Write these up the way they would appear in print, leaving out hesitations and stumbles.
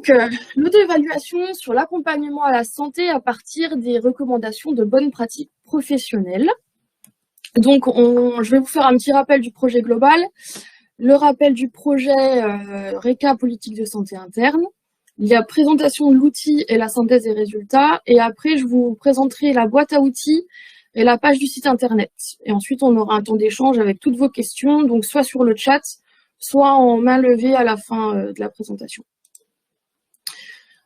Donc, l'auto-évaluation sur l'accompagnement à la santé à partir des recommandations de bonnes pratiques professionnelles. Donc, je vais vous faire un petit rappel du projet global, le rappel du projet RECA politique de santé interne, il y a présentation de l'outil et la synthèse des résultats, et après, je vous présenterai la boîte à outils et la page du site internet. Et ensuite, on aura un temps d'échange avec toutes vos questions, donc soit sur le chat, soit en main levée à la fin de la présentation.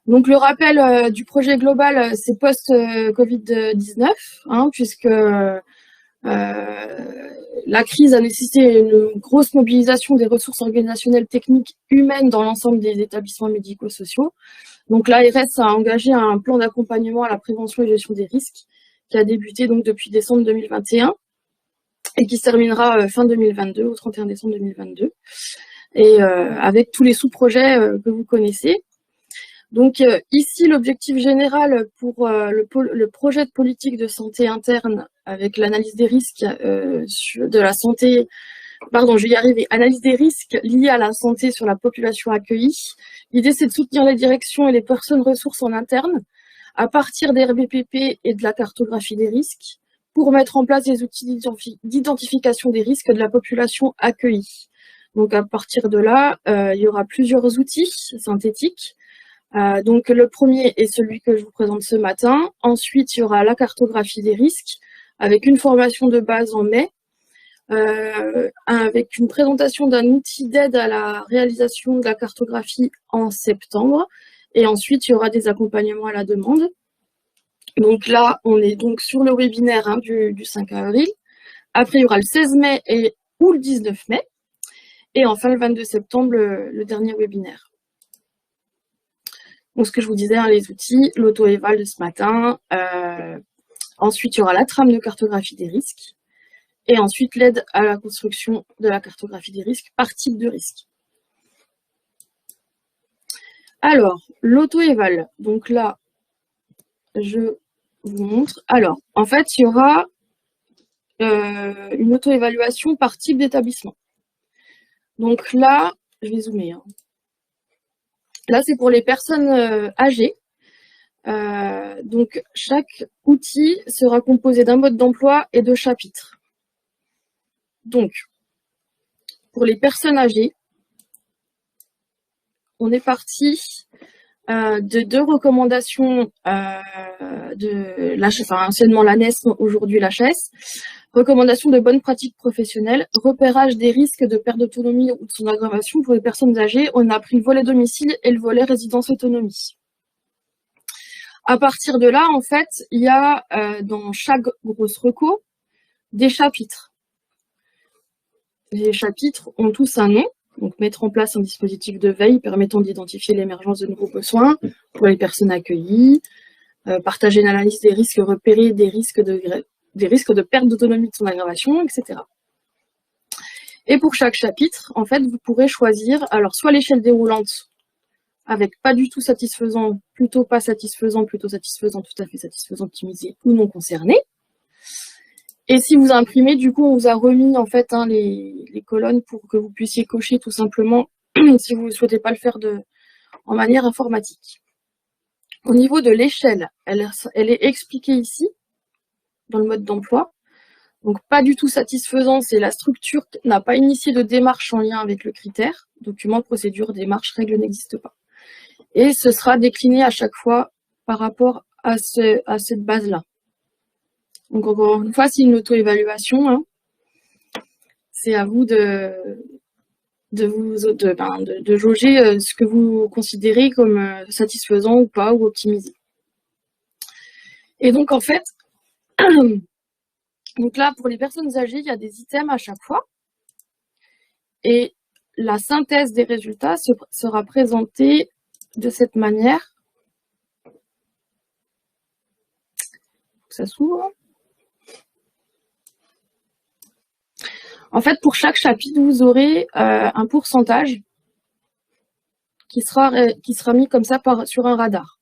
Donc, le rappel du projet global, c'est post-Covid-19, puisque la crise a nécessité une grosse mobilisation des ressources organisationnelles, techniques, humaines dans l'ensemble des établissements médico-sociaux. Donc, l'ARS a engagé un plan d'accompagnement à la prévention et gestion des risques qui a débuté donc depuis décembre 2021 et qui se terminera fin 2022, au 31 décembre 2022, et avec tous les sous-projets que vous connaissez. Donc ici, l'objectif général pour le projet de politique de santé interne avec l'analyse des risques de la santé, pardon, je vais y arriver, analyse des risques liés à la santé sur la population accueillie. L'idée, c'est de soutenir les directions et les personnes ressources en interne à partir des RBPP et de la cartographie des risques pour mettre en place des outils d'identification des risques de la population accueillie. Donc à partir de là, il y aura plusieurs outils synthétiques. Donc le premier est celui que je vous présente ce matin. Ensuite, il y aura la cartographie des risques avec une formation de base en mai, avec une présentation d'un outil d'aide à la réalisation de la cartographie en septembre. Et ensuite, il y aura des accompagnements à la demande. Donc là, on est donc sur le webinaire du 5 avril. Après, il y aura le 16 mai ou le 19 mai. Et enfin, le 22 septembre, le dernier webinaire. Donc, ce que je vous disais, les outils, l'auto-éval de ce matin. Ensuite, il y aura la trame de cartographie des risques. Et ensuite, l'aide à la construction de la cartographie des risques par type de risque. Alors, l'auto-éval. Donc là, je vous montre. Alors, en fait, il y aura une auto-évaluation par type d'établissement. Donc là, je vais zoomer. Là, c'est pour les personnes âgées. Donc, chaque outil sera composé d'un mode d'emploi et de chapitres. Donc, pour les personnes âgées, on est parti de 2 recommandations de l'HS, enfin anciennement l'ANES, aujourd'hui l'HS. Recommandation de bonnes pratiques professionnelles, repérage des risques de perte d'autonomie ou de son aggravation pour les personnes âgées. On a pris le volet domicile et le volet résidence autonomie. À partir de là, en fait, il y a dans chaque grosse reco des chapitres. Les chapitres ont tous un nom. Donc, mettre en place un dispositif de veille permettant d'identifier l'émergence de nouveaux besoins pour les personnes accueillies, partager une analyse des risques, repérer des risques de perte d'autonomie de son aggravation, etc. Et pour chaque chapitre, en fait, vous pourrez choisir, alors, soit l'échelle déroulante, avec pas du tout satisfaisant, plutôt pas satisfaisant, plutôt satisfaisant, tout à fait satisfaisant, optimisé ou non concerné. Et si vous imprimez, du coup, on vous a remis en fait les colonnes pour que vous puissiez cocher tout simplement si vous ne souhaitez pas le faire en manière informatique. Au niveau de l'échelle, elle est expliquée ici, dans le mode d'emploi. Donc, pas du tout satisfaisant, c'est la structure n'a pas initié de démarche en lien avec le critère. Document, procédure, démarche, règle n'existe pas. Et ce sera décliné à chaque fois par rapport à cette base-là. Donc, encore une fois, c'est une auto-évaluation. C'est à vous de jauger ce que vous considérez comme satisfaisant ou pas, ou optimisé. Et donc, en fait, donc là, pour les personnes âgées, il y a des items à chaque fois. Et la synthèse des résultats sera présentée de cette manière. Ça s'ouvre. En fait, pour chaque chapitre, vous aurez un pourcentage qui sera mis comme ça sur un radar.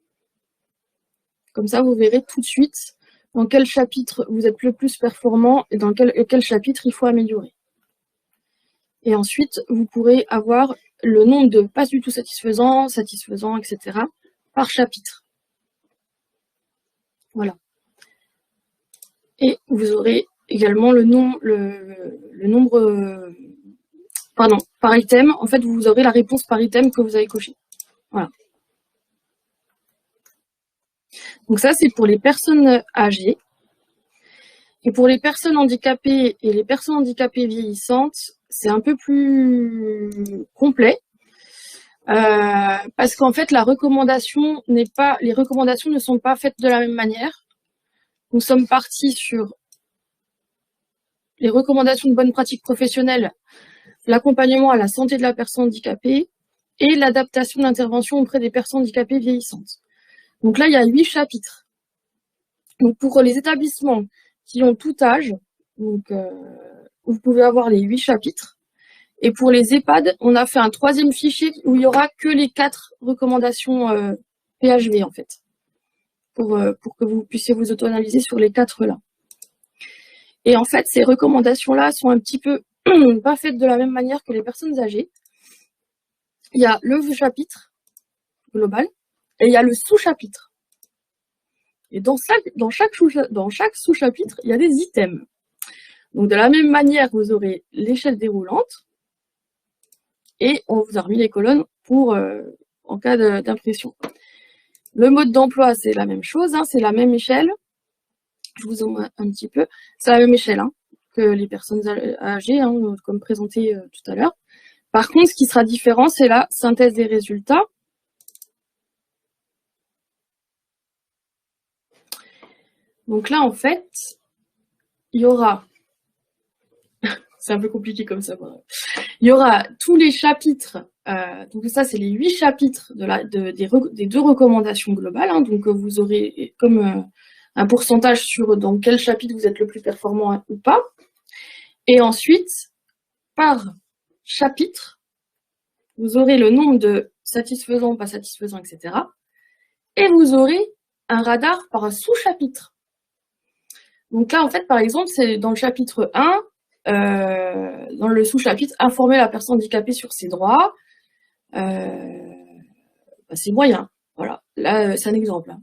Comme ça, vous verrez tout de suite dans quel chapitre vous êtes le plus performant et dans quel chapitre il faut améliorer. Et ensuite, vous pourrez avoir le nombre de pas du tout satisfaisants, satisfaisants, etc. par chapitre. Voilà. Et vous aurez également le nombre, pardon, par item. En fait, vous aurez la réponse par item que vous avez coché. Voilà. Donc ça, c'est pour les personnes âgées. Et pour les personnes handicapées et les personnes handicapées vieillissantes, c'est un peu plus complet. Parce qu'en fait, les recommandations ne sont pas faites de la même manière. Nous sommes partis sur les recommandations de bonne pratique professionnelle, l'accompagnement à la santé de la personne handicapée et l'adaptation de l'intervention auprès des personnes handicapées vieillissantes. Donc là, il y a 8 chapitres. Donc pour les établissements qui ont tout âge, donc, vous pouvez avoir les 8 chapitres. Et pour les EHPAD, on a fait un 3e fichier où il n'y aura que les 4 recommandations PHV en fait, pour que vous puissiez vous auto-analyser sur les 4 là. Et en fait, ces recommandations-là sont un petit peu pas faites de la même manière que les personnes âgées. Il y a le chapitre global et il y a le sous-chapitre. Et dans chaque sous-chapitre, il y a des items. Donc de la même manière, vous aurez l'échelle déroulante et on vous a remis les colonnes pour en cas d'impression. Le mode d'emploi, c'est la même chose, hein, c'est la même échelle. Je vous en montre un petit peu. C'est la même échelle hein, que les personnes âgées, hein, comme présenté tout à l'heure. Par contre, ce qui sera différent, c'est la synthèse des résultats. Donc là, en fait, il y aura... c'est un peu compliqué comme ça. Il y aura tous les chapitres. Donc ça, c'est les 8 chapitres des 2 recommandations globales. Hein, donc vous aurez comme un pourcentage sur dans quel chapitre vous êtes le plus performant ou pas. Et ensuite, par chapitre, vous aurez le nombre de satisfaisants, pas satisfaisants, etc. Et vous aurez un radar par sous-chapitre. Donc là, en fait, par exemple, c'est dans le chapitre 1, dans le sous-chapitre, informer la personne handicapée sur ses droits. C'est moyen. Voilà, là, c'est un exemple. Hein.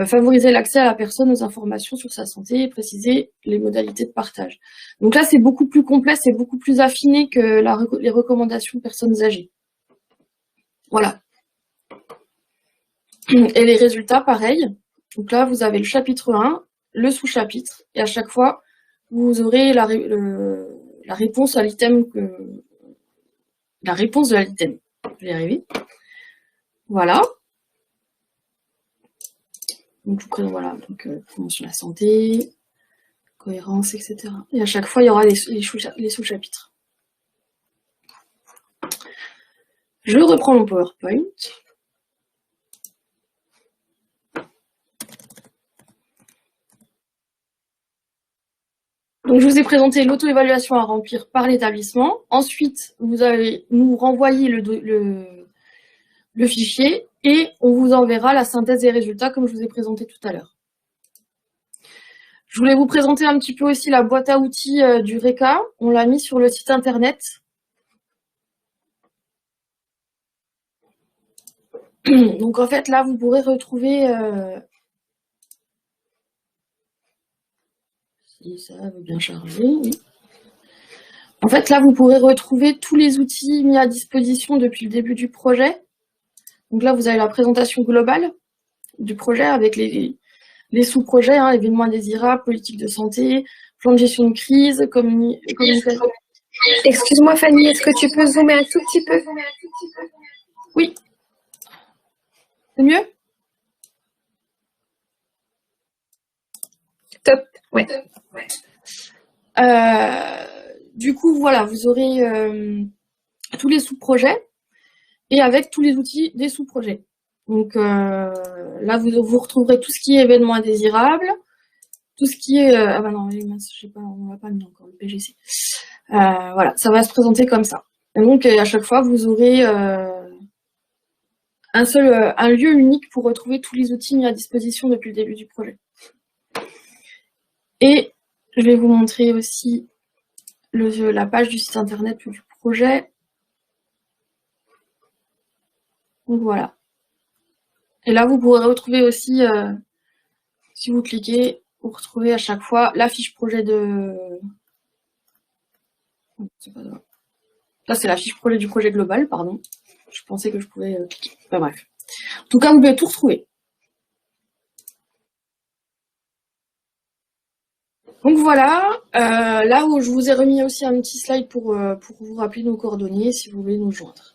Favoriser l'accès à la personne aux informations sur sa santé et préciser les modalités de partage. Donc là, c'est beaucoup plus complet, c'est beaucoup plus affiné que les recommandations de personnes âgées. Voilà. Et les résultats, pareil. Donc là, vous avez le chapitre 1, le sous-chapitre, et à chaque fois, vous aurez la réponse à l'item la réponse de l'item. Je vais y arriver. Voilà. Donc je vous présente, voilà, donc promotion de la santé, cohérence, etc. Et à chaque fois, il y aura les sous-chapitres. Je reprends mon PowerPoint. Donc, je vous ai présenté l'auto-évaluation à remplir par l'établissement. Ensuite, vous allez nous renvoyer le fichier et on vous enverra la synthèse des résultats comme je vous ai présenté tout à l'heure. Je voulais vous présenter un petit peu aussi la boîte à outils du RECA. On l'a mis sur le site internet. Donc en fait, là, vous pourrez retrouver... si ça veut bien charger, oui. En fait, là, vous pourrez retrouver tous les outils mis à disposition depuis le début du projet. Donc là, vous avez la présentation globale du projet avec les sous-projets, hein, événements indésirables, politique de santé, plan de gestion de crise, communication. Excuse-moi Fanny, est-ce que tu peux zoomer un tout petit peu? Oui. C'est mieux? Top, ouais. Du coup, voilà, vous aurez tous les sous-projets et avec tous les outils des sous-projets. Donc là, vous retrouverez tout ce qui est événements indésirables, tout ce qui est... ah bah non, je sais pas, on l'a pas mis encore, le PGC. Voilà, ça va se présenter comme ça. Et donc, à chaque fois, vous aurez un lieu unique pour retrouver tous les outils mis à disposition depuis le début du projet. Et je vais vous montrer aussi la page du site internet du projet. Donc voilà. Et là, vous pourrez retrouver aussi, si vous cliquez, vous retrouvez à chaque fois la fiche projet de... Là, c'est la fiche projet du projet global, pardon. Je pensais que je pouvais cliquer. Enfin, bref. En tout cas, vous pouvez tout retrouver. Donc voilà, là où je vous ai remis aussi un petit slide pour vous rappeler nos coordonnées si vous voulez nous joindre.